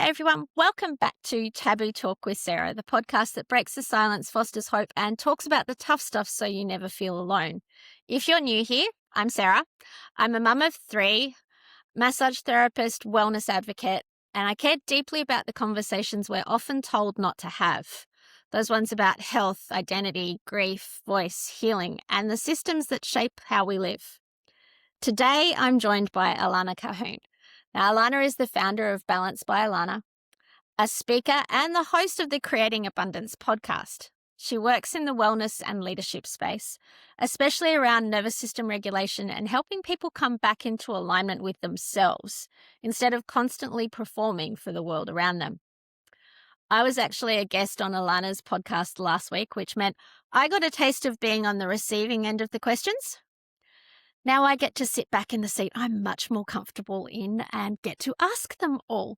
Hey everyone, welcome back to Taboo Talk with Sarah, the podcast that breaks the silence, fosters hope, and talks about the tough stuff so you never feel alone. If you're new here, I'm Sarah. I'm a mum of 3, massage therapist, wellness advocate, and I care deeply about the conversations we're often told not to have. Those ones about health, identity, grief, voice, healing, and the systems that shape how we live. Today, I'm joined by Alana Cahoon. Now, Alana is the founder of Balance by Alana, a speaker and the host of the Creating Abundance podcast. She works in the wellness and leadership space, especially around nervous system regulation and helping people come back into alignment with themselves instead of constantly performing for the world around them. I was actually a guest on Alana's podcast last week, which meant I got a taste of being on the receiving end of the questions. Now I get to sit back in the seat I'm much more comfortable in and get to ask them all.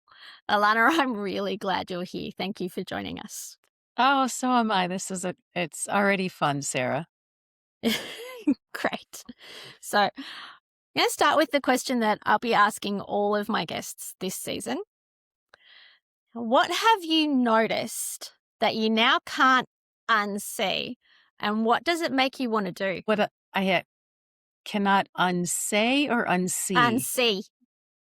Alana, I'm really glad you're here. Thank you for joining us. Oh, so am I. It's already fun, Sarah. Great. So I'm going to start with the question that I'll be asking all of my guests this season. What have you noticed that you now can't unsee, and what does it make you want to do? Cannot unsay or unsee? Unsee.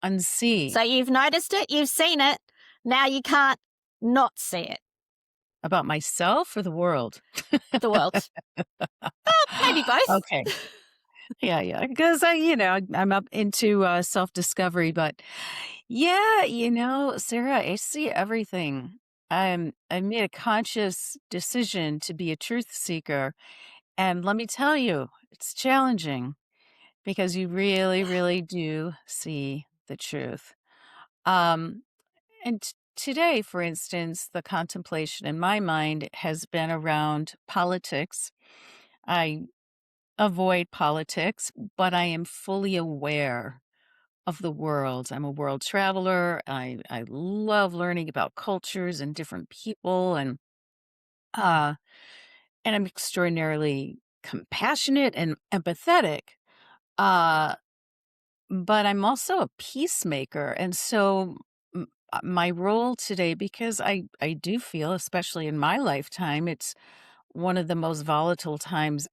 Unsee. So you've noticed it, you've seen it, now you can't not see it. About myself or the world? The world. Maybe both. Okay. Yeah. Because I'm up into self-discovery, but Sarah, I see everything. I made a conscious decision to be a truth seeker, and let me tell you, it's challenging because you really, really do see the truth. And today, for instance, the contemplation in my mind has been around politics. I avoid politics, but I am fully aware of the world. I'm a world traveler. I love learning about cultures and different people, uh and I'm extraordinarily compassionate and empathetic. Uh but I'm also a peacemaker. And so my role today, because I do feel, especially in my lifetime, it's one of the most volatile times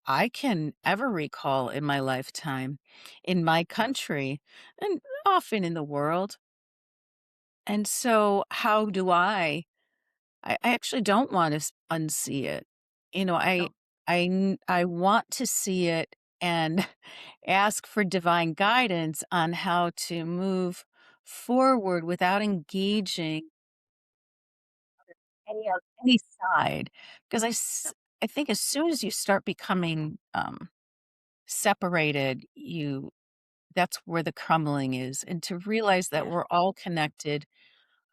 I can ever recall in my lifetime, in my country, and often in the world. And so, how do I actually don't want to unsee it. You know, No. I want to see it and ask for divine guidance on how to move forward without engaging any side. Because I think as soon as you start becoming separated, you that's where the crumbling is, and to realize that Yeah. we're all connected,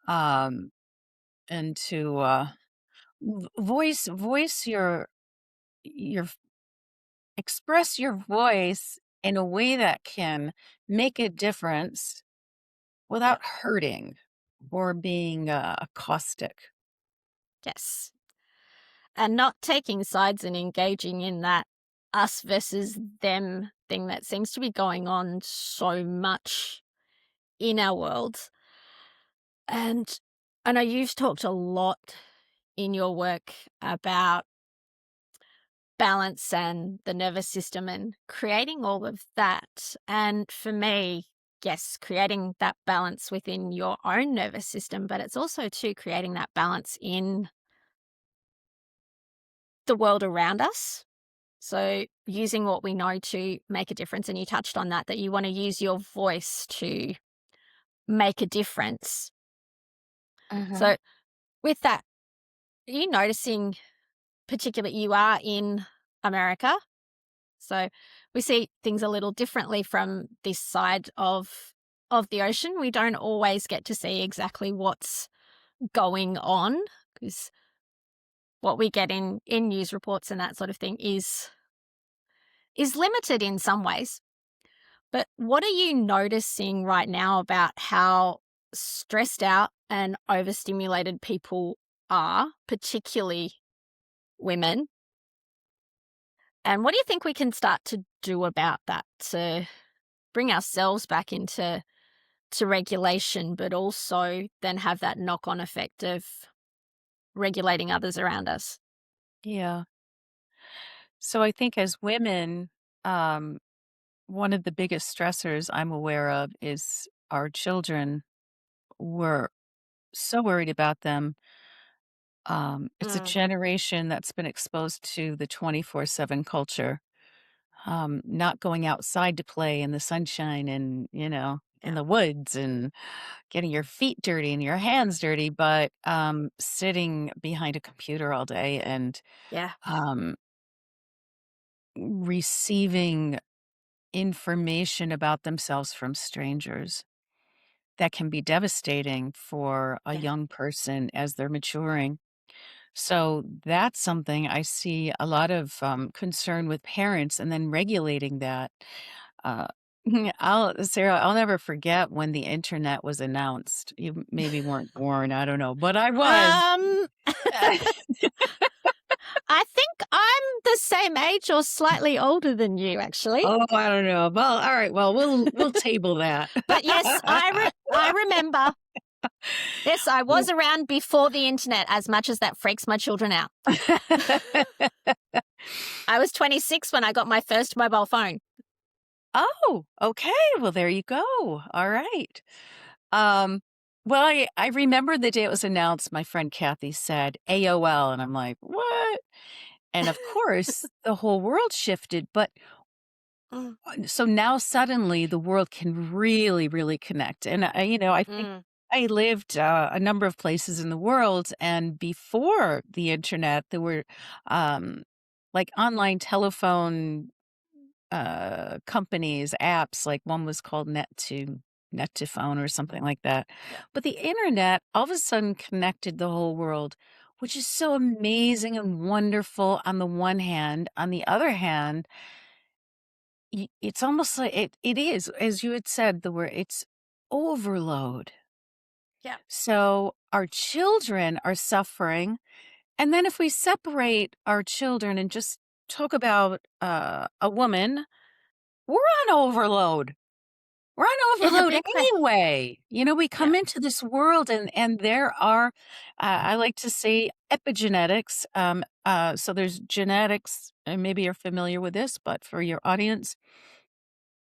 um, and to voice your express your voice in a way that can make a difference Yeah. without hurting or being caustic. Yes. And not taking sides and engaging in that us versus them thing that seems to be going on so much in our world. And I know you've talked a lot in your work about balance and the nervous system and creating all of that. And for me, yes, creating that balance within your own nervous system, but it's also too creating that balance in the world around us. So using what we know to make a difference. And you touched on that you want to use your voice to make a difference. Mhm. So with that, are you noticing particularly you are in America? So we see things a little differently from this side of the ocean. We don't always get to see exactly what's going on because what we get in news reports and that sort of thing is limited in some ways. But what are you noticing right now about how stressed out and overstimulated people are, particularly women? And what do you think we can start to do about that to bring ourselves back into to regulation, but also then have that knock-on effect of regulating others around us. Yeah. So I think as women, um, one of the biggest stressors I'm aware of is our children. We're so worried about them. It's a Mm, generation that's been exposed to the 24/7 culture, not going outside to play in the sunshine and, in yeah, the woods and getting your feet dirty and your hands dirty, but sitting behind a computer all day and yeah, um, receiving information about themselves from strangers that can be devastating for a yeah. young person as they're maturing. So that's something I see a lot of concern with parents and then regulating that. Uh, Sarah, I'll never forget when the internet was announced. You maybe weren't born, I don't know, but I was. Um, I think I'm the same age or slightly older than you, actually. Oh, I don't know. Well, all right. Well, we'll table that. But yes, I remember. Yes, I was around before the internet, as much as that freaks my children out. I was 26 when I got my first mobile phone. Oh, okay. Well, there you go. All right. Um, well, I remember the day it was announced, my friend Kathy said AOL, and I'm like, what? And of course, the whole world shifted. But Mm, so now suddenly the world can really, really connect. And I think mm, I lived a number of places in the world, and before the internet, there were like online telephone companies, apps, like one was called Net to Phone or something like that. yeah, But the internet all of a sudden connected the whole world, which is so amazing and wonderful on the one hand. On the other hand, it's almost like it is, as you had said, the word it's overload. yeah. So our children are suffering. And then if we separate our children and just talk about a woman, we're on overload. We're on In a overload big way. anyway. We Yeah. come into this world and there are, I like to say epigenetics. So there's genetics, and maybe you're familiar with this, but for your audience,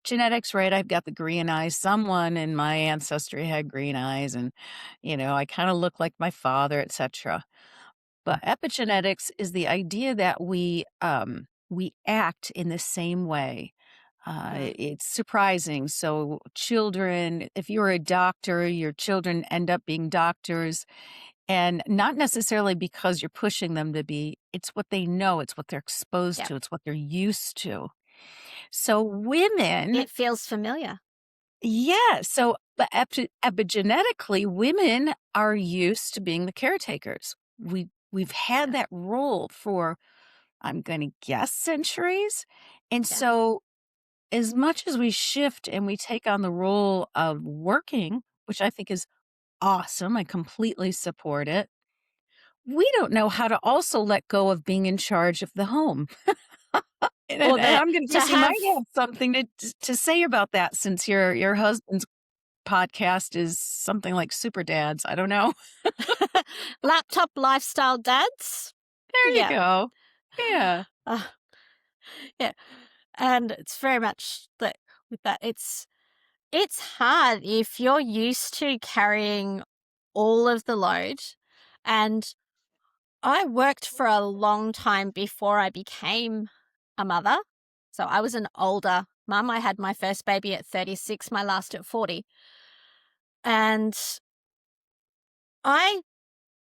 genetics, right? I've got the green eyes. Someone in my ancestry had green eyes and, I kind of look like my father, etc. But epigenetics is the idea that we act in the same way. Mm, It's surprising. So, children, if you're a doctor, your children end up being doctors, and not necessarily because you're pushing them to be. It's what they know. It's what they're exposed yeah. to. It's what they're used to. So, women, It feels familiar. yeah. So, but epigenetically, women are used to being the caretakers. We've had Yeah. that role for, I'm going to guess, centuries. And Yeah. so, as much as we shift and we take on the role of working, which I think is awesome, I completely support it. We don't know how to also let go of being in charge of the home. And, Or and, and that I'm going to to guess you might have have something to say about that since your husband's podcast is something like Super Dads. I don't know. laptop lifestyle dads. There you Yeah. go. Yeah. Uh, yeah. And it's very much that with that it's hard if you're used to carrying all of the load. And I worked for a long time before I became a mother. So I was an older mum. I had my first baby at 36, my last at 40. And I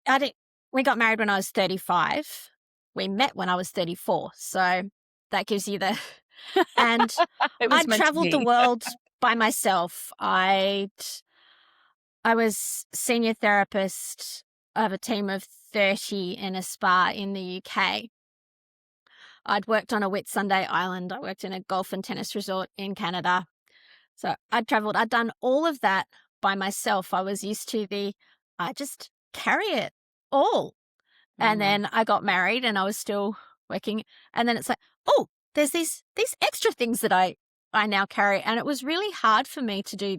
I didn't we got married when I was 35. We met when I was 34. So that gives you the and It was I'd meant to traveled the be. world by myself. I was senior therapist of a team of 30 in a spa in the UK. I'd worked on a Whitsunday Island. I worked in a golf and tennis resort in Canada. So I'd traveled. I'd done all of that by myself. I was used to I just carry it all. And Mhm. then I got married and I was still working. And then it's like, oh, there's these extra things that I now carry. And it was really hard for me to do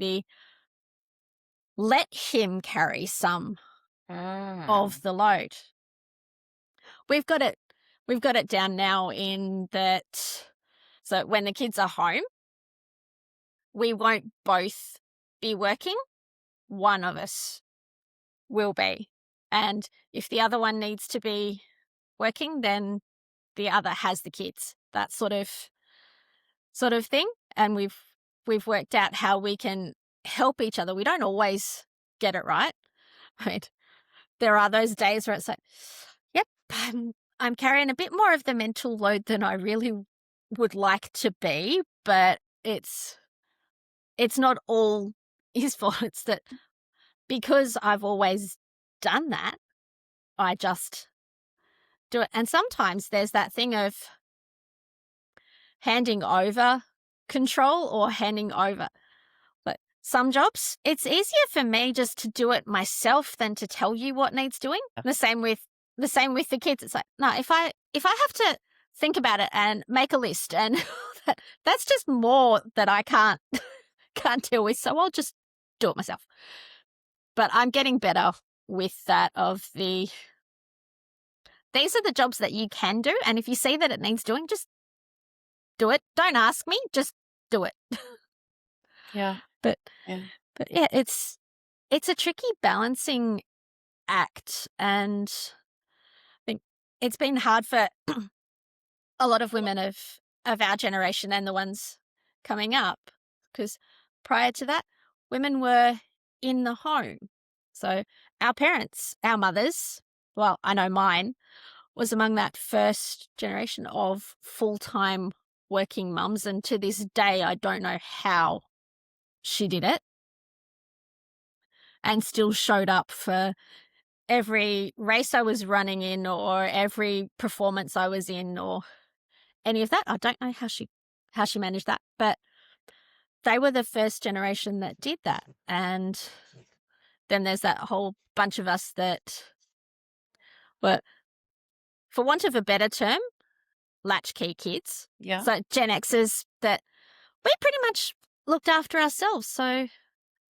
let him carry some Mm. of the load. We've got it we've got it down now in that, so when the kids are home, we won't both be working. One of us will be. And if the other one needs to be working, then the other has the kids. That sort of thing. And we've worked out how we can help each other. We don't always get it right. Right. There are those days where it's like, yep, I'm carrying a bit more of the mental load than I really would like to be, but it's not all his fault. It's that because I've always done that, I just do it. And sometimes there's that thing of handing over control or handing over. But some jobs, it's easier for me just to do it myself than to tell you what needs doing. The same with the kids. It's like, no, if I have to think about it and make a list, and that's just more that I can't deal with. So I'll just do it myself. But I'm getting better with that these are the jobs that you can do, and if you see that it needs doing, just do it. Don't ask me, just do it. Yeah. But Yeah. but yeah, it's a tricky balancing act, and I think it's been hard for a lot of women of our generation and the ones coming up, because prior to that, women were in the home. So our parents, our mothers, well, I know mine was among that first generation of full-time working mums, and to this day I don't know how she did it and still showed up for every race I was running in or every performance I was in or any of that. I don't know how she managed that, but they were the first generation that did that. And then there's that whole bunch of us that were, for want of a better term, latchkey kids. Yeah. So Gen Xers that we pretty much looked after ourselves. So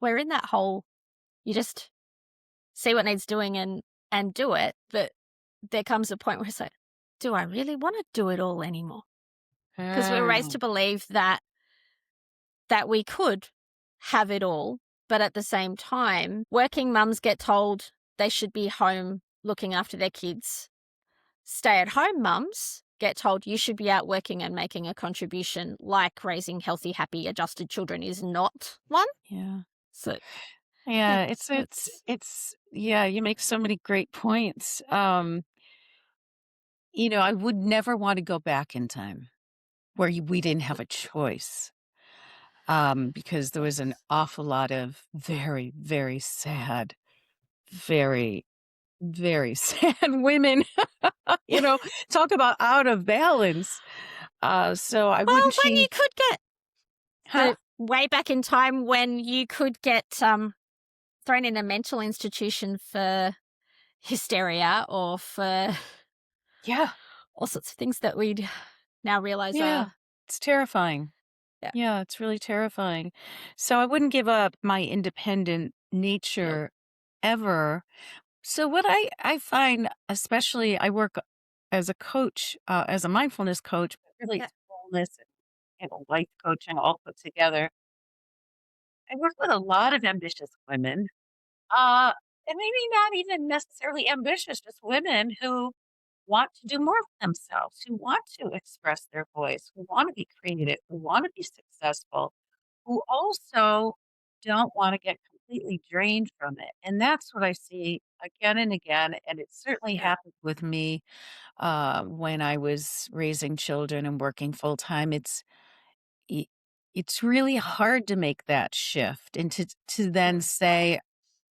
we're in that whole, you just see what needs doing and do it. But there comes a point where it's like, do I really want to do it all anymore? Because we were raised Mm. to believe that we could have it all, but at the same time, working mums get told they should be home looking after their kids. Stay-at-home mums get told you should be out working and making a contribution, like raising healthy, happy, adjusted children is not one. Yeah. So yeah, Yeah. so it's Yeah, you make so many great points. I would never want to go back in time where we didn't have a choice. Because there was an awful lot of very, very sad, very, very sad women, you know, talk about out of balance. So I well, wouldn't when you change. could get Huh? the way back in time when you could get thrown in a mental institution for hysteria or for Yeah. all sorts of things that we'd now realize Yeah. are, It's terrifying. yeah, Yeah, it's really terrifying. So I wouldn't give up my independent no, nature ever. So what I find, especially I work as a coach, as a mindfulness coach, but really yeah, it's wellness and life coaching all put together. I work with a lot of ambitious women, and maybe not even necessarily ambitious, just women who want to do more for themselves, who want to express their voice, who want to be creative, who want to be successful, who also don't want to get completely drained from it. And that's what I see again and again. And it certainly yeah, happened with me when I was raising children and working full time. i- it's really hard to make that shift and to then say,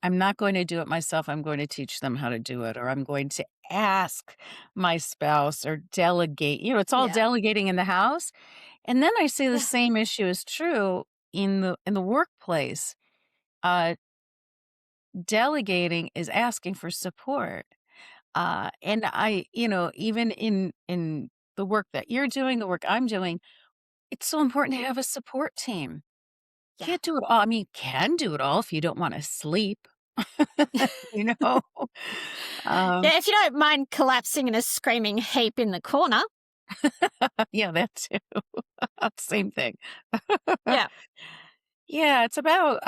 I'm not going to do it myself. I'm going to teach them how to do it, or I'm going to ask my spouse or delegate. It's all yeah, delegating in the house. And then I say the yeah, same issue is true in the workplace. Uh, Delegating is asking for support. And even in the work that you're doing, the work I'm doing, it's so important to have a support team. Yeah. Can't do it all. I mean, you can do it all if you don't wanna sleep, you know? Um, Yeah, if you don't mind collapsing in a screaming heap in the corner. yeah, that too. Same thing. Yeah. Yeah, it's about,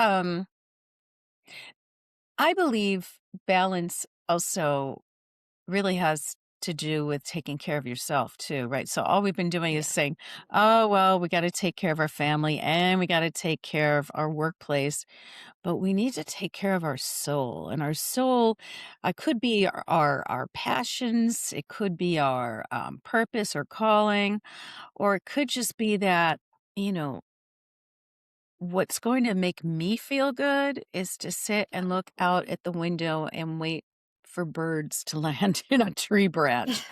I believe balance also really has to do with taking care of yourself too, right? So all we've been doing is Yeah. saying, "Oh, well, we gotta take care of our family and we gotta take care of our workplace." But we need to take care of our soul, and our soul could be our passions, it could be our purpose or calling, or it could just be that, you know, what's going to make me feel good is to sit Yeah. and look out at the window and wait for birds to land in a tree branch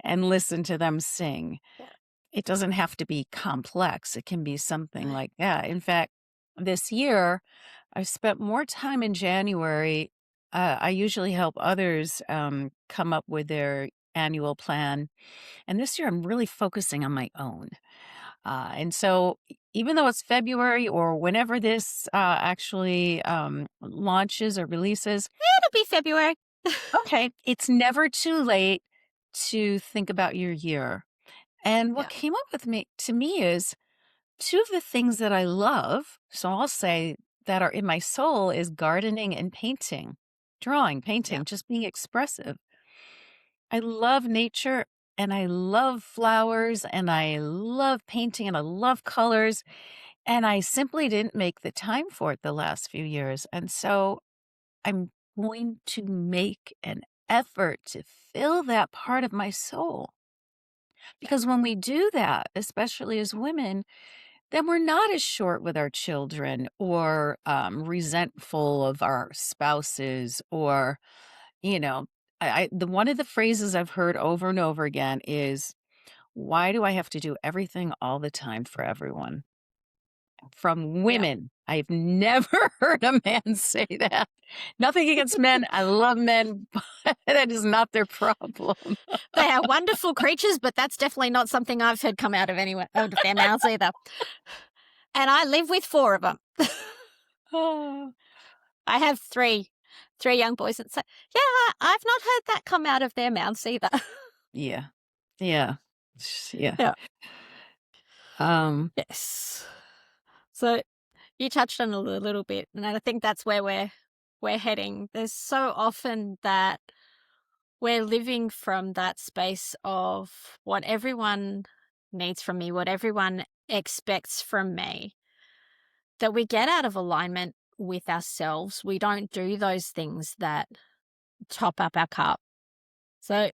and listen to them sing. Yeah. It doesn't have to be complex. It can be No. something like that. In fact, this year, I've spent more time in January. I usually help others come up with their annual plan. And this year, I'm really focusing on my own. And so, even though it's February or whenever this actually launches or releases, It'll be February. okay, it's never too late to think about your year. And what Yeah. came up with me to me is two of the things that I love, so I'll say that are in my soul is gardening and painting, drawing, Yeah. painting, just being expressive. I love nature and I love flowers and I love painting and I love colors. And I simply didn't make the time for it the last few years. And so I'm going to make an effort to fill that part of my soul. Yeah. Because when we do that, especially as women, then we're not as short with our children or resentful of our spouses or, you know, the one of the phrases I've heard over and over again is, why do I have to do everything all the time for everyone? From Yeah. women. I've never heard a man say that. Nothing against men. I love men, but that is not their problem. They are wonderful creatures, but that's definitely not something I've heard come out of their mouths either. And I live with four of them. Oh, I have three young boys, and so yeah, I've not heard that come out of their mouths either. yeah. Yeah. Yeah. Yeah. Um, Yes. So you touched on it a little bit, and I think that's where we're heading. There's so often that we're living from that space of what everyone needs from me, what everyone expects from me, that we get out of alignment with ourselves. We don't do those things that top up our cup. So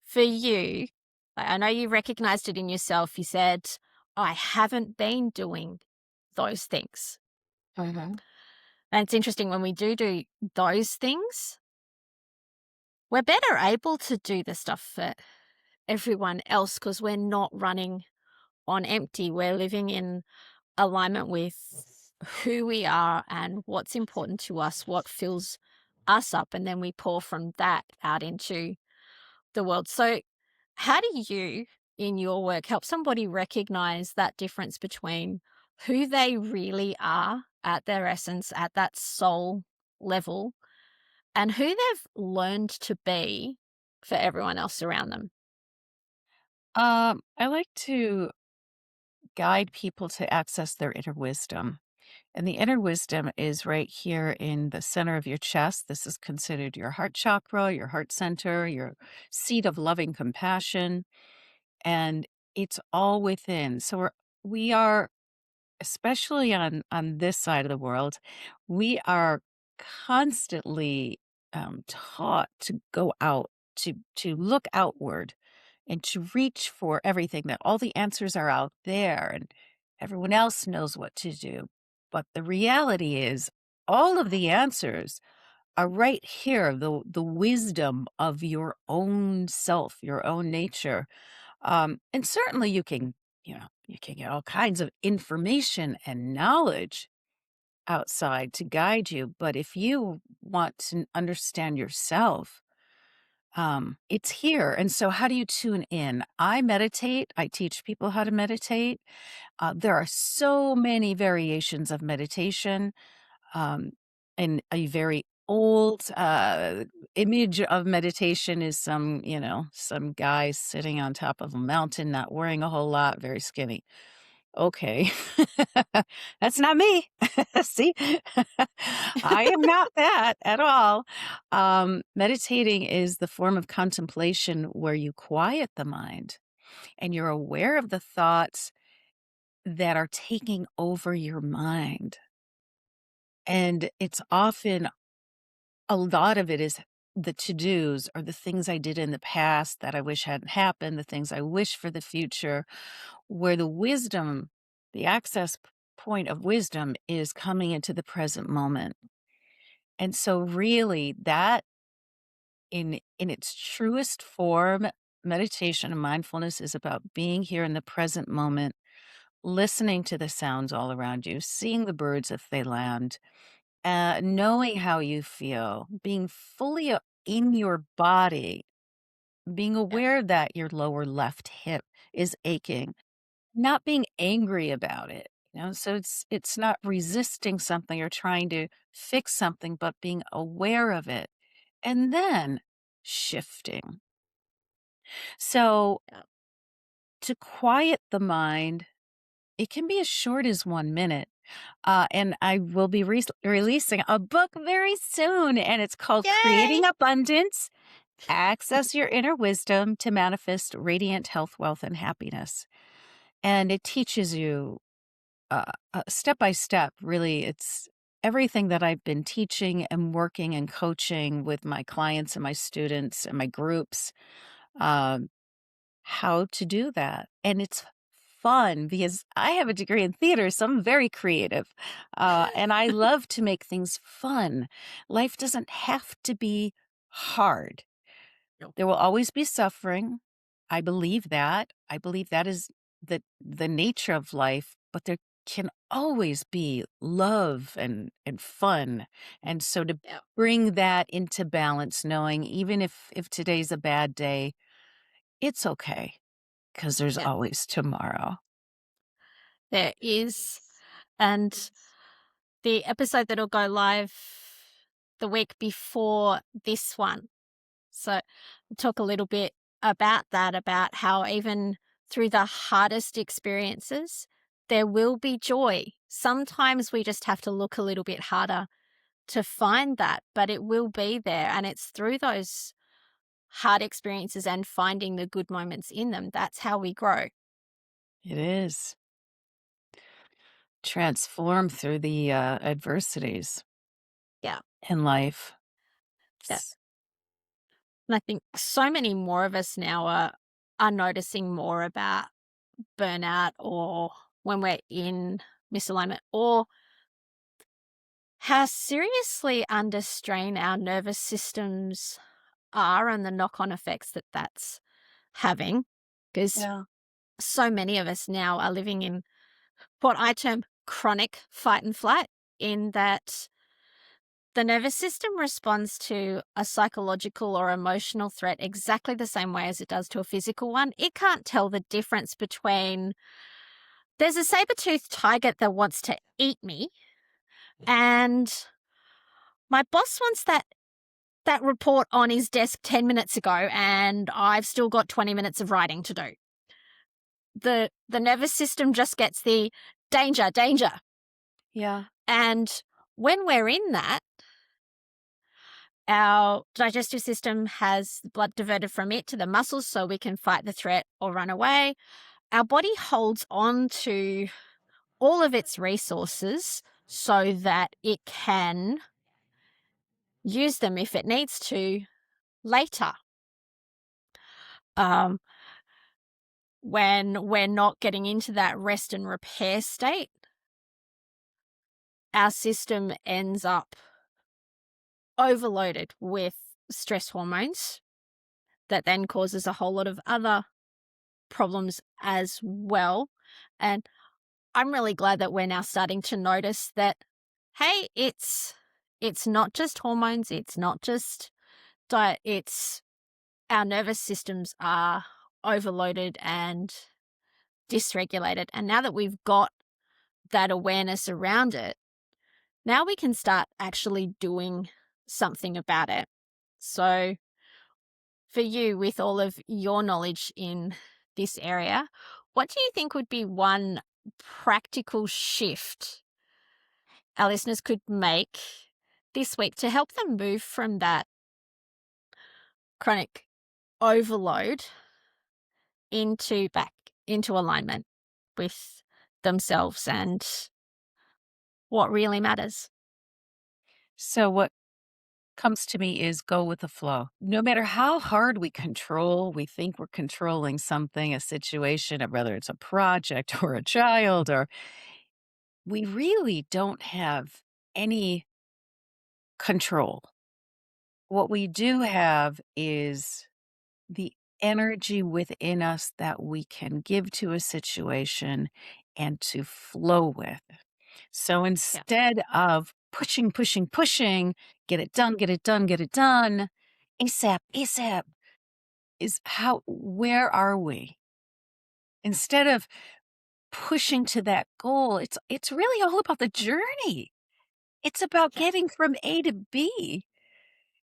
for you, I know you recognized it in yourself. You said, I haven't been doing those things. mhm. And it's interesting when we do those things, we're better able to do the stuff for everyone else because we're not running on empty. We're living in alignment with who we are and what's important to us, what fills us up. And then we pour from that out into the world. So, how do you, in your work, help somebody recognize that difference between who they really are at their essence, at that soul level, and who they've learned to be for everyone else around them? I like to guide people to access their inner wisdom. And the inner wisdom is right here in the center of your chest. This is considered your heart chakra, your heart center, your seat of loving compassion. And it's all within. So we are, especially on this side of the world, we are constantly taught to go out, to look outward and to reach for everything, that all the answers are out there and everyone else knows what to do. But the reality is all of the answers are right here, the wisdom of your own self, your own nature. And certainly you can get all kinds of information and knowledge outside to guide you. But if you want to understand yourself, It's here. And so, how do you tune in? I meditate. I teach people how to meditate. There are so many variations of meditation. Um, and a very old image of meditation is some guy sitting on top of a mountain, not wearing a whole lot, very skinny. Okay. That's not me. See? I am not that at all. Meditating is the form of contemplation where you quiet the mind and you're aware of the thoughts that are taking over your mind. And it's often a lot of it is the to-dos or the things I did in the past that I wish hadn't happened, the things I wish for the future, where the wisdom, the point of wisdom is coming into the present moment. And so really that in its truest form, meditation and mindfulness is about being here in the present moment, listening to the sounds all around you, seeing the birds if they land, knowing how you feel, being fully in your body, being Yeah. aware that your lower left hip is aching, not being angry about it. So it's not resisting something or trying to fix something, but being aware of it and then shifting. So Yeah. to quiet the mind, it can be as short as 1 minute. And I will be releasing a book very soon, and it's called Yay! Creating Abundance. Access your inner wisdom to manifest radiant health, wealth, and happiness. And it teaches you step by step, really. It's everything that I've been teaching and working and coaching with my clients and my students and my groups, um, how to do that. And it's fun because I have a degree in theater, so I'm very creative. And I love to make things fun. Life doesn't have to be hard. No. There will always be suffering. I believe that. I believe that is the nature of life, but there can always be love and fun. And so to Yeah. bring that into balance, knowing even if today's a bad day, it's okay because there's Yeah. always tomorrow. There is. And the episode that'll go live the week before this one. So talk a little bit about that, about how even through the hardest experiences, there will be joy. Sometimes we just have to look a little bit harder to find that, but it will be there. And it's through those hard experiences and finding the good moments in them. That's how we grow. It is. Transform through the adversities Yeah. in life. Yeah. S- And I think so many more of us now are noticing more about burnout or when we're in misalignment or how seriously under strain our nervous systems are and the knock-on effects that that's having, because Yeah. so many of us now are living in what I term chronic fight and flight, in that the nervous system responds to a psychological or emotional threat exactly the same way as it does to a physical one. It can't tell the difference between there's a saber-toothed tiger that wants to eat me and my boss wants that report on his desk 10 minutes ago and I've still got 20 minutes of writing to do. The nervous system just gets the danger, danger. Yeah. And when we're in that, our digestive system has blood diverted from it to the muscles so we can fight the threat or run away. Our body holds on to all of its resources so that it can use them if it needs to later. Um, when we're not getting into that rest and repair state, our system ends up overloaded with stress hormones that then causes a whole lot of other problems as well. And I'm really glad that we're now starting to notice that, hey, it's not just hormones, it's not just diet, it's our nervous systems are overloaded and dysregulated. And now that we've got that awareness around it, now we can start actually doing something about it. So, for you, with all of your knowledge in this area, what do you think would be one practical shift our listeners could make this week to help them move from that chronic overload back into alignment with themselves and what really matters? So what comes to me is go with the flow. No matter how hard we think we're controlling something, a situation, whether it's a project or a child, or we really don't have any control. What we do have is the energy within us that we can give to a situation and to flow with. So Yeah. instead of pushing, get it done, get it done, get it done, ASAP, ASAP, where are we? Instead of pushing to that goal, it's really all about the journey. It's about Yeah. getting from A to B.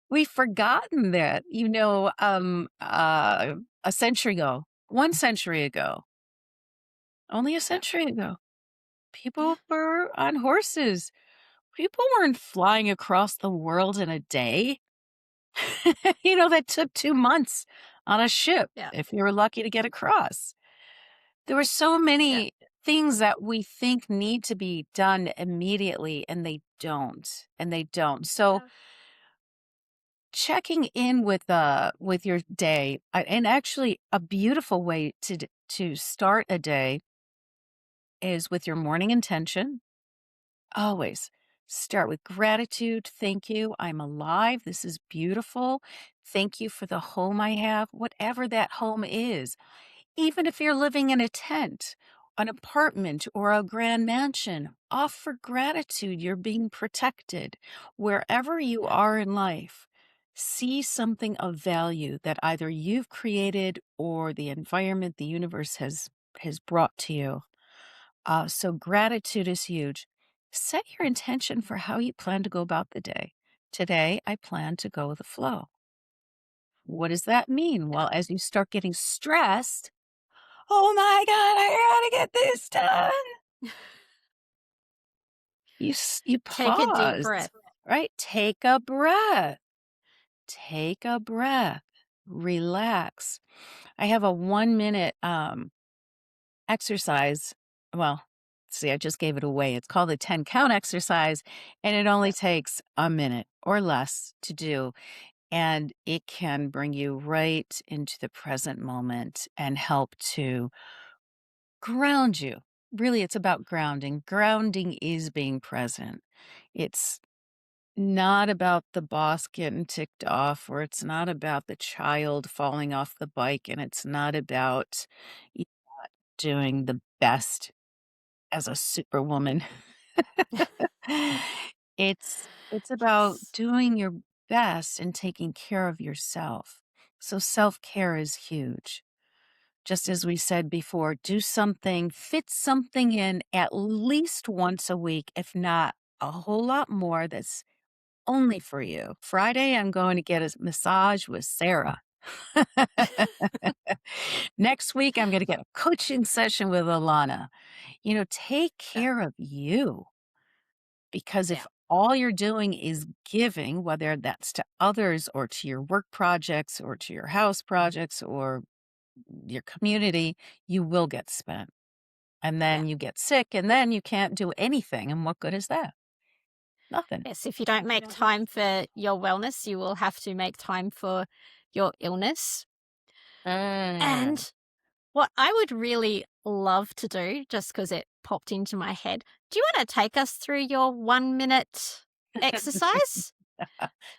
We've forgotten that, a century ago, 1 century ago, only a Yeah. century ago, Yeah. people were on horses. People weren't flying across the world in a day. That took 2 months on a ship Yeah. if you were lucky to get across. There were so Yeah. many things that we think need to be done immediately, and they don't, and they don't. So, Yeah. checking in with your day, and actually a beautiful way to start a day is with your morning intention. Always start with gratitude. Thank you. I'm alive. This is beautiful. Thank you for the home I have, whatever that home is. Even if you're living in a tent, an apartment, or a grand mansion, offer gratitude. You're being protected. Wherever you Yeah. are in life, see something of value that either you've created or the environment, the universe has brought to you. So gratitude is huge. Set your intention for how you plan to go about the day. Today, I plan to go with the flow. What does that mean? Yeah. Well, as you start getting stressed, oh my God, I gotta get this done. You Take a deep pause, breath. right? Take a breath. Take a breath. Relax. I have a 1 minute exercise. Well, see, I just gave it away. It's called the 10 count exercise, and it only Yeah. takes a minute or less to do. And it can bring you right into the present moment and help to ground you. Really, it's about grounding. Grounding is being present. It's not about the boss getting ticked off, or it's not about the child falling off the bike, and it's not about you doing the best as a superwoman. It's about Yes. doing your best and taking care of yourself. So self-care is huge. Just as we said before, do something, fit something in at least once a week, if not a whole lot more, that's only for you. Friday, I'm going to get a massage with Sarah. Next week, I'm going to get a coaching session with Alana. Take Yeah. care of you, because Yeah. if all you're doing is giving, whether that's to others or to your work projects or to your house projects or your community, you will get spent. And Yeah. then you get sick, and then you can't do anything. And what good is that? Nothing. Yes. If you don't make time for your wellness, you will have to make time for your illness. Mm. And what I would really love to do, just because it popped into my head, do you want to take us through your 1 minute exercise?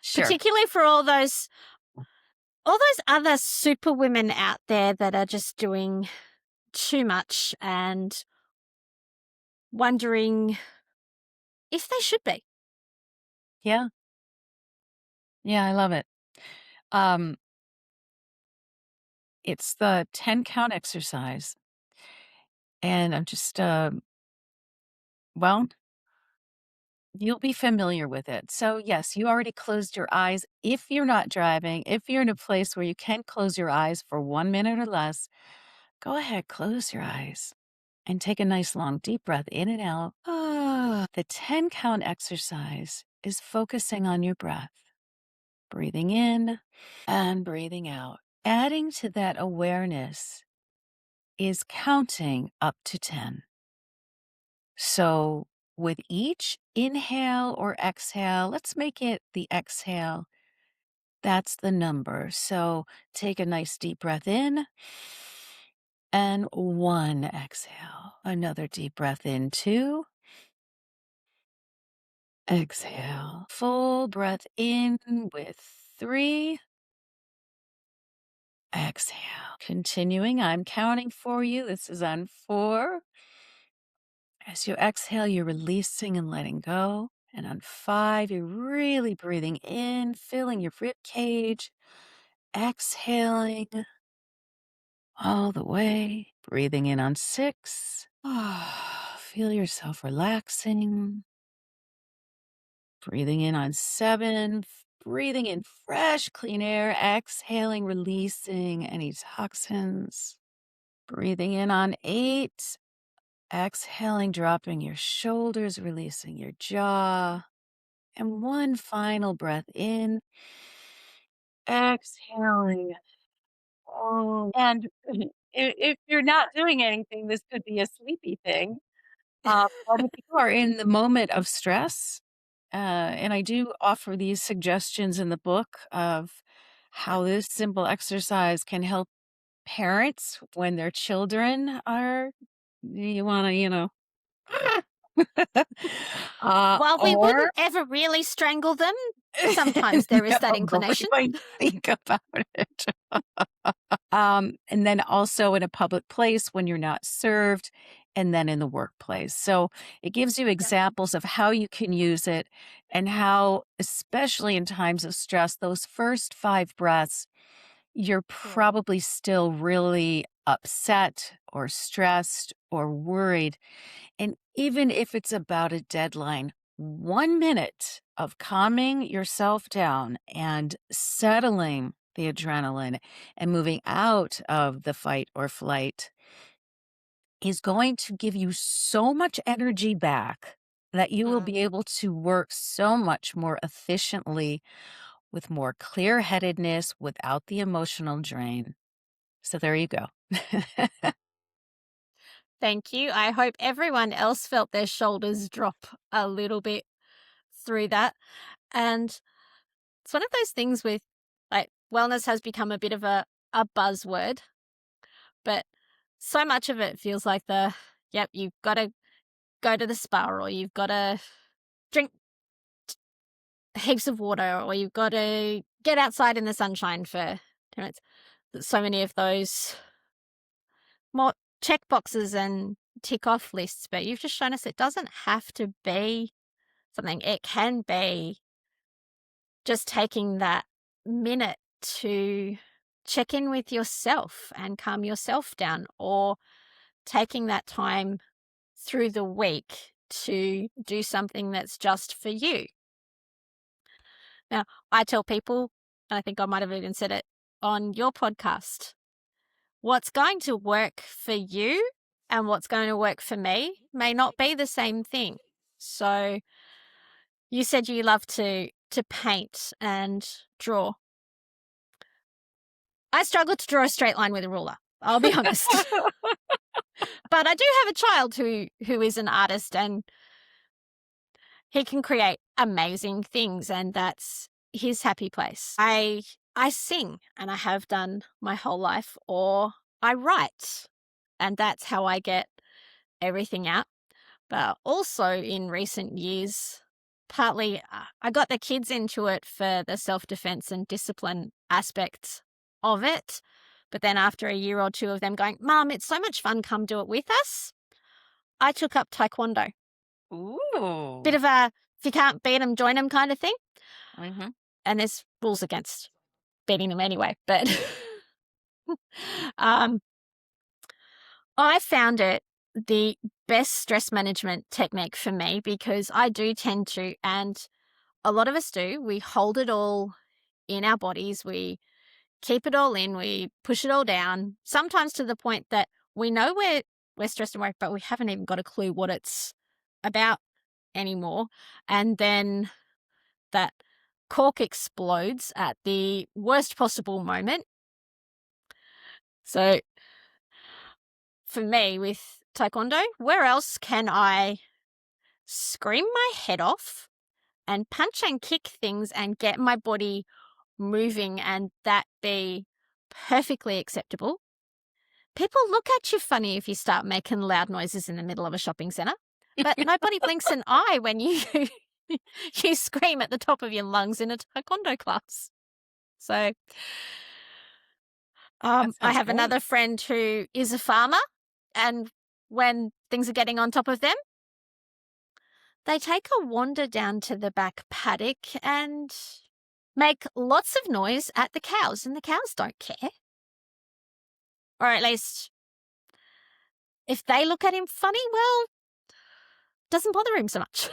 Sure. Particularly for all those other super women out there that are just doing too much and wondering if they should be. Yeah. Yeah, I love it. Um, It's the 10 count exercise. And I'm just, well, you'll be familiar with it. So, yes, you already closed your eyes. If you're not driving, if you're in a place where you can close your eyes for 1 minute or less, go ahead, close your eyes and take a nice long deep breath in and out. The 10 count exercise is focusing on your breath, breathing in and breathing out. Adding to that awareness is counting up to 10. So, with each inhale or exhale, let's make it the exhale. That's the number. So, take a nice deep breath in and one exhale. Another deep breath in, two. Exhale. Full breath in with three. Exhale. Continuing, I'm counting for you. This is on four. As you exhale, you're releasing and letting go. And on five, you're really breathing in, filling your rib cage, exhaling all the way. Breathing in on six. Feel yourself relaxing. Breathing in on seven. Breathing in fresh, clean air. Exhaling, releasing any toxins. Breathing in on eight. Exhaling, dropping your shoulders, releasing your jaw. And one final breath in, exhaling. Oh, and if you're not doing anything, this could be a sleepy thing. But if you are in the moment of stress, and I do offer these suggestions in the book of how this simple exercise can help parents when their children are, you want to, While we or wouldn't ever really strangle them, sometimes there is that no, but we inclination. might think about it. And then also in a public place when you're not served, and then in the workplace. So it gives you Yeah. examples of how you can use it and how, especially in times of stress, those first 5 breaths, you're Sure. probably still really upset or stressed or worried. And even if it's about a deadline, 1 minute of calming yourself down and settling the adrenaline and moving out of the fight or flight is going to give you so much energy back that you will Mm. be able to work so much more efficiently with more clear headedness without the emotional drain. So there you go. Thank you. I hope everyone else felt their shoulders drop a little bit through that. And it's one of those things with like wellness has become a bit of a buzzword, but so much of it feels like yep, you've got to go to the spa or you've got to drink heaps of water or you've got to get outside in the sunshine for 2 minutes. So many of those more check boxes and tick off lists, but you've just shown us it doesn't have to be something. It can be just taking that minute to check in with yourself and calm yourself down, or taking that time through the week to do something that's just for you. Now, I tell people, and I think I might have even said it on your podcast, what's going to work for you and what's going to work for me may not be the same thing. So you said you love to paint and draw. I struggle to draw a straight line with a ruler. I'll be honest. But I do have a child who is an artist and he can create amazing things, and that's his happy place. I sing, and I have done my whole life, or I write, and that's how I get everything out. But also in recent years, partly I got the kids into it for the self-defense and discipline aspects of it. But then after a year or two of them going, "Mom, it's so much fun, come do it with us," I took up taekwondo. Bit Ooh. of a if you can't beat them, join them kind of thing. Mhm. And there's rules against beating them anyway, but um, I found it the best stress management technique for me because I do tend to, and a lot of us do, we hold it all in our bodies. We keep it all in, we push it all down, sometimes to the point that we know we're stressed and worried, but we haven't even got a clue what it's about anymore. And then that cork explodes at the worst possible moment. So for me with taekwondo, where else can I scream my head off and punch and kick things and get my body moving and that be perfectly acceptable? People look at you funny if you start making loud noises in the middle of a shopping centre, but nobody blinks an eye when you you scream at the top of your lungs in a taekwondo class. So That I sounds have great. another friend who is a farmer, and when things are getting on top of them, they take a wander down to the back paddock and make lots of noise at the cows, and the cows don't care. Or at least if they look at him funny, well, doesn't bother him so much.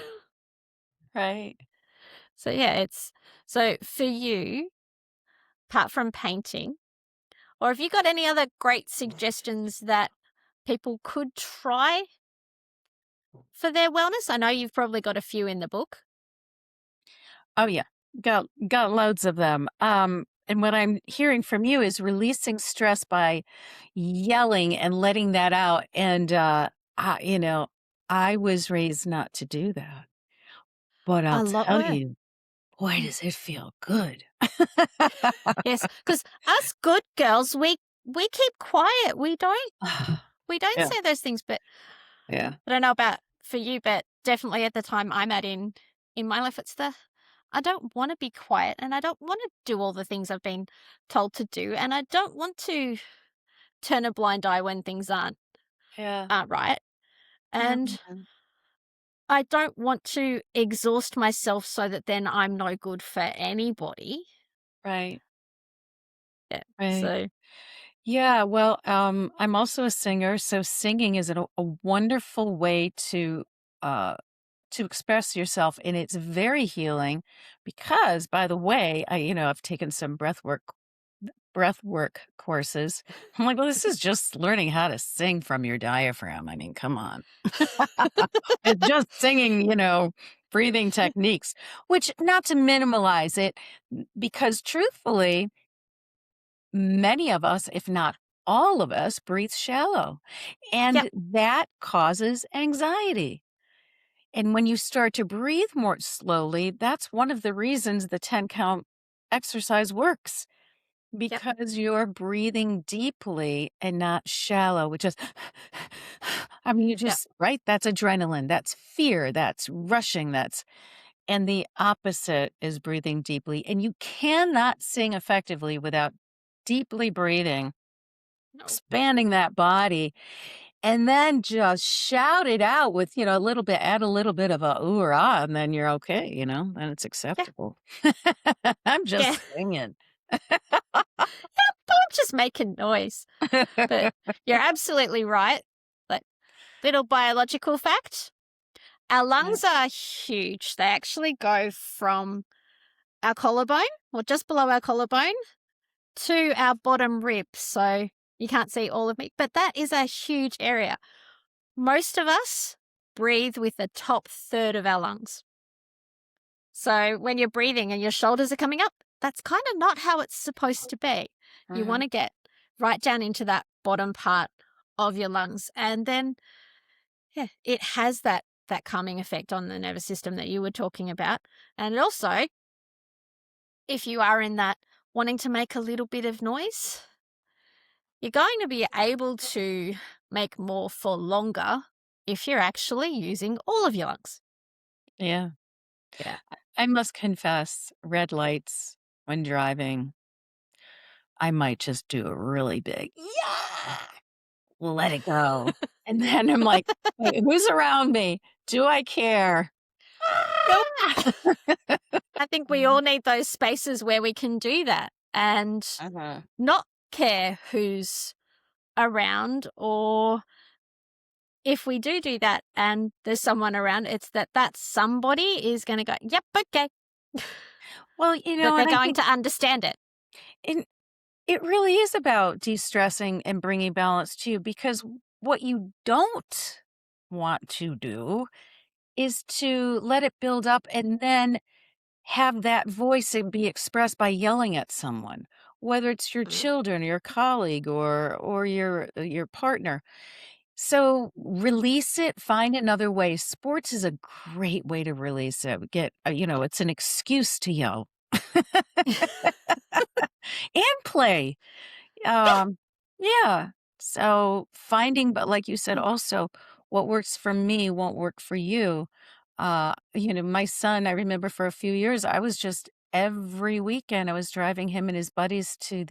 Right. So yeah, so for you, apart from painting, or have you got any other great suggestions that people could try for their wellness? I know you've probably got a few in the book. Oh yeah. Got loads of them. And what I'm hearing from you is releasing stress by yelling and letting that out. And I was raised not to do that. But A I'll lot tell were. you, boy, does it feel good. Yes, because us good girls, we keep quiet. We don't Yeah. say those things. But Yeah. I don't know about for you, but definitely at the time I'm at in my life, it's I don't want to be quiet, and I don't want to do all the things I've been told to do, and I don't want to turn a blind eye when things Yeah. aren't right. And Mhm. I don't want to exhaust myself so that then I'm no good for anybody. Right. Yeah. Right. So Yeah, well, I'm also a singer, so singing is a wonderful way uh, to express yourself, and it's very healing. Because, by the way, I've taken some breath work courses. I'm like, well, this is just learning how to sing from your diaphragm. I mean, come on, it's just singing, breathing techniques. Which, not to minimalize it, because truthfully, many of us, if not all of us, breathe shallow. yep, And that causes anxiety. And when you start to breathe more slowly, that's one of the reasons the 10 count exercise works yep, because you're breathing deeply and not shallow, which is, I mean, yep. right? That's adrenaline, that's fear, that's rushing, and the opposite is breathing deeply. And you cannot sing effectively without deeply breathing, No. expanding that body, and then just shout it out with, a little bit, add a little bit of a ooh or ah, and then you're okay, then it's Yeah. acceptable. I'm Yeah. just singing. I'm just making noise. But you're absolutely right. Like little biological fact. Our Yeah. lungs are huge. They actually go from our collarbone, or just below our collarbone, to our bottom rib. So you can't see all of me, but that is a huge area. Most of us breathe with the top third of our lungs. So when you're breathing and your shoulders are coming up, that's kind of not how it's supposed to be. You want Mhm. to get right down into that bottom part of your lungs. And then, yeah, it has that calming effect on the nervous system that you were talking about. And also, if you are in that wanting to make a little bit of noise, you're going to be able to make more for longer if you're actually using all of your lungs. Yeah. Yeah. I must confess, red lights when driving, I might just do a really big, yeah, let it go. And then I'm like, "Wait, who's around me? Do I care?" Nope. Ah! I think we all need those spaces where we can do that and Uh-huh. not care who's around, or if we do that and there's someone around, it's that somebody is going to go, yep, okay, Well, that they're and I going think to understand it. it really is about de-stressing and bringing balance to you, because what you don't want to do is to let it build up and then have that voice and be expressed by yelling at someone, whether it's your Mm. children, your colleague, or your partner. So release it, find another way. Sports is a great way to release it. It's an excuse to yell and play. Um, yeah. So finding, but like you said, also what works for me won't work for you. My son, I remember for a few years, I was just every weekend, I was driving him and his buddies to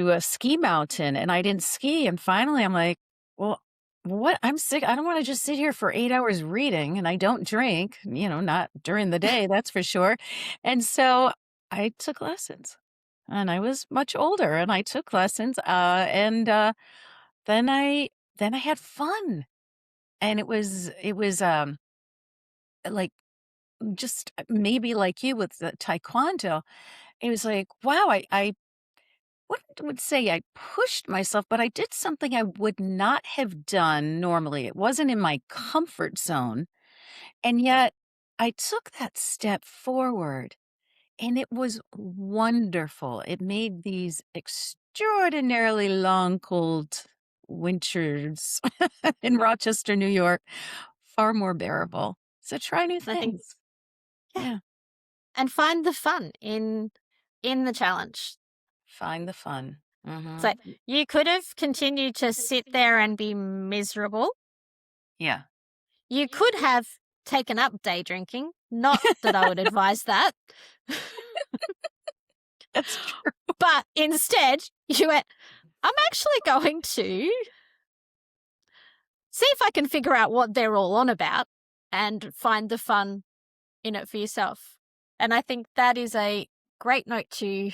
a ski mountain, and I didn't ski. And finally I'm like, well, what? I'm sick. I don't want to just sit here for 8 hours reading, and I don't drink, not during the day, that's for sure. And so I took lessons. And I was much older, and I took lessons, and then I had fun, and it was like, just maybe like you with the taekwondo, it was like, wow, I wouldn't would say I pushed myself, but I did something I would not have done normally. It wasn't in my comfort zone, and yet I took that step forward. And it was wonderful. It made these extraordinarily long, cold winters in Rochester, New York, far more bearable. So try new I think, things. yeah, Yeah. and find the fun in the challenge. Find the fun. So Hmm. you could have continued to sit there and be miserable. Yeah. You could have taken up day drinking. Not that I would advise that. That's true. But instead, you went, I'm actually going to see if I can figure out what they're all on about and find the fun in it for yourself. And I think that is a great note to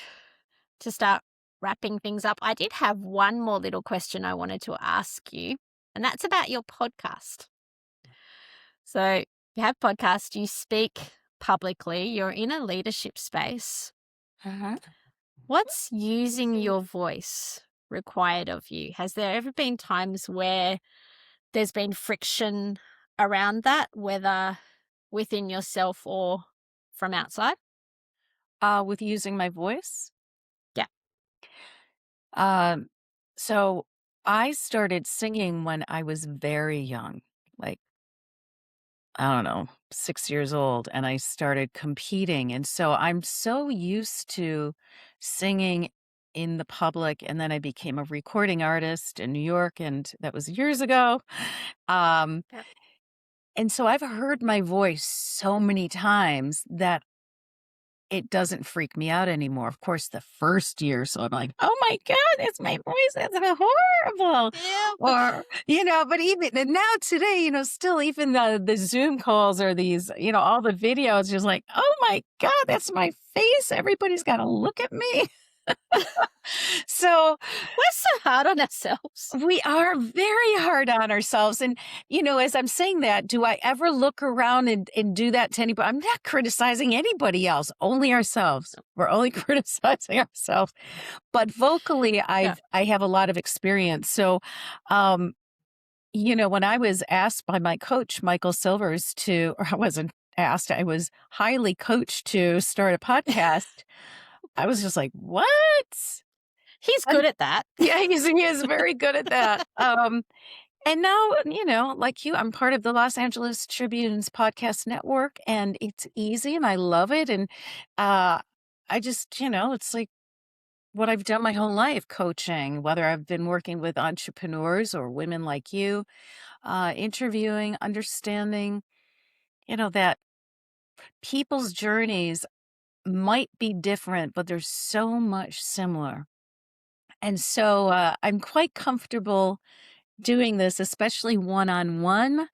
start wrapping things up. I did have one more little question I wanted to ask you, and that's about your podcast. So you have podcast, you speak publicly, you're in a leadership space. Uh-huh. What's using your voice required of you? Has there ever been times where there's been friction around that, whether within yourself or from outside? With using my voice. Yeah. Um, so I started singing when I was very young, like, I don't know, 6 years old, and I started competing, and so I'm so used to singing in the public, and then I became a recording artist in New York, and that was years ago. Um, Yep. and so I've heard my voice so many times that it doesn't freak me out anymore. Of course, the first year, so I'm like, "Oh my god, it's my voice, that's horrible." Yeah. But even and now today, still even the Zoom calls or these, all the videos, just like, "Oh my god, that's my face. Everybody's gotta look at me." So We're so hard on ourselves. we are very hard on ourselves. And, as I'm saying that, do I ever look around and do that to anybody? I'm not criticizing anybody else, only ourselves. We're only criticizing ourselves. But vocally, Yeah. I have a lot of experience. So, um, when I was asked by my coach, Michael Silvers, or I wasn't asked, I was highly coached to start a podcast. I was just like, what? He's good at that. Yeah, he is very good at that. And now, like you, I'm part of the Los Angeles Tribune's podcast network, and it's easy and I love it. And I just, it's like what I've done my whole life, coaching, whether I've been working with entrepreneurs or women like you, interviewing, understanding, that people's journeys might be different, but there's so much similar. And so I'm quite comfortable doing this, especially one on one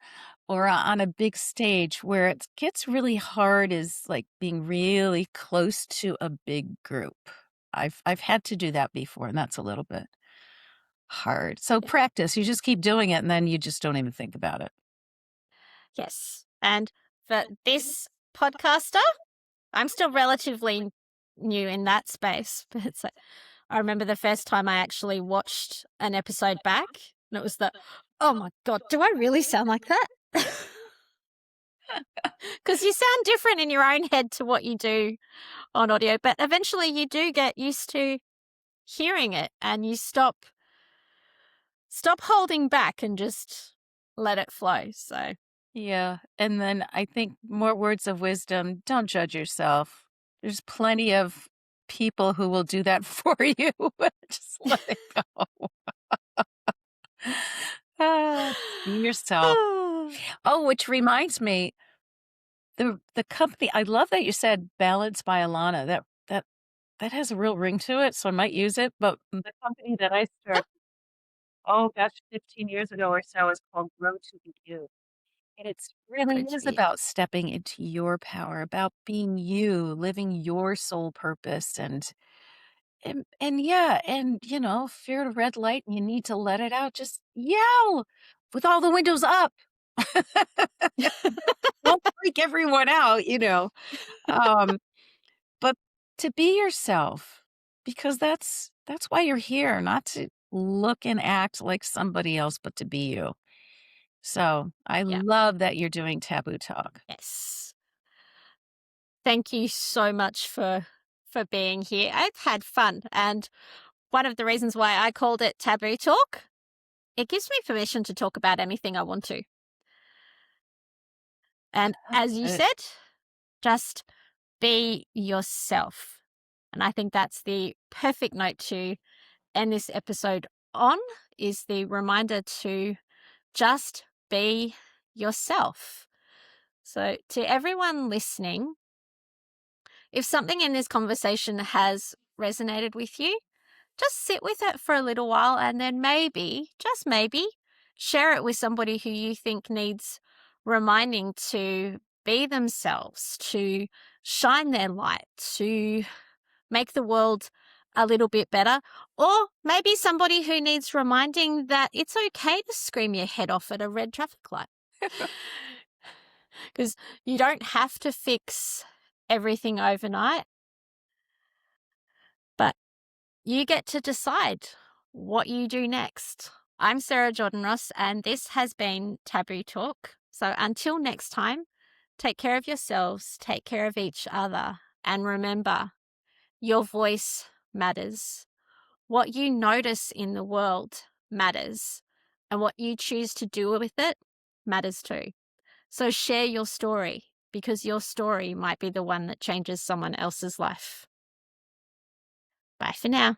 or on a big stage. Where it gets really hard is like being really close to a big group. I've had to do that before, and that's a little bit hard. So practice. You just keep doing it, and then you just don't even think about it. Yes. And for this podcaster, I'm still relatively new in that space. But it's like, I remember the first time I actually watched an episode back, and it was oh my God, do I really sound like that? Because you sound different in your own head to what you do on audio. But eventually you do get used to hearing it and you stop holding back and just let it flow. So Yeah, and then I think more words of wisdom, don't judge yourself. There's plenty of people who will do that for you. Just let it go. Ah, be yourself. Oh, which reminds me, the company I love that you said Balance by Alana. That has a real ring to it, so I might use it. But the company that I started, oh gosh, 15 years ago or so is called Grow to Be You. And it's really good to is be. about stepping into your power, about being you, living your soul purpose and yeah, and if you're at a red light and you need to let it out, just yell with all the windows up. Don't freak everyone out. Um, but to be yourself, because that's why you're here, not to look and act like somebody else, but to be you. So I Yeah. love that you're doing Taboo Talk. Yes. Thank you so much for being here. I've had fun, and one of the reasons why I called it Taboo Talk, it gives me permission to talk about anything I want to. And as you It. said, just be yourself. And I think that's the perfect note to end this episode on, is the reminder to just be yourself. So to everyone listening, if something in this conversation has resonated with you, just sit with it for a little while and then maybe, just maybe, share it with somebody who you think needs reminding to be themselves, to shine their light, to make the world a little bit better. Or maybe somebody who needs reminding that it's okay to scream your head off at a red traffic light. Because you don't have to fix everything overnight, but you get to decide what you do next. I'm Sarah Jordan Ross, and this has been Taboo Talk. So until next time, take care of yourselves, take care of each other, and remember, your voice matters. What you notice in the world matters, and what you choose to do with it matters too. So share your story, because your story might be the one that changes someone else's life. Bye for now.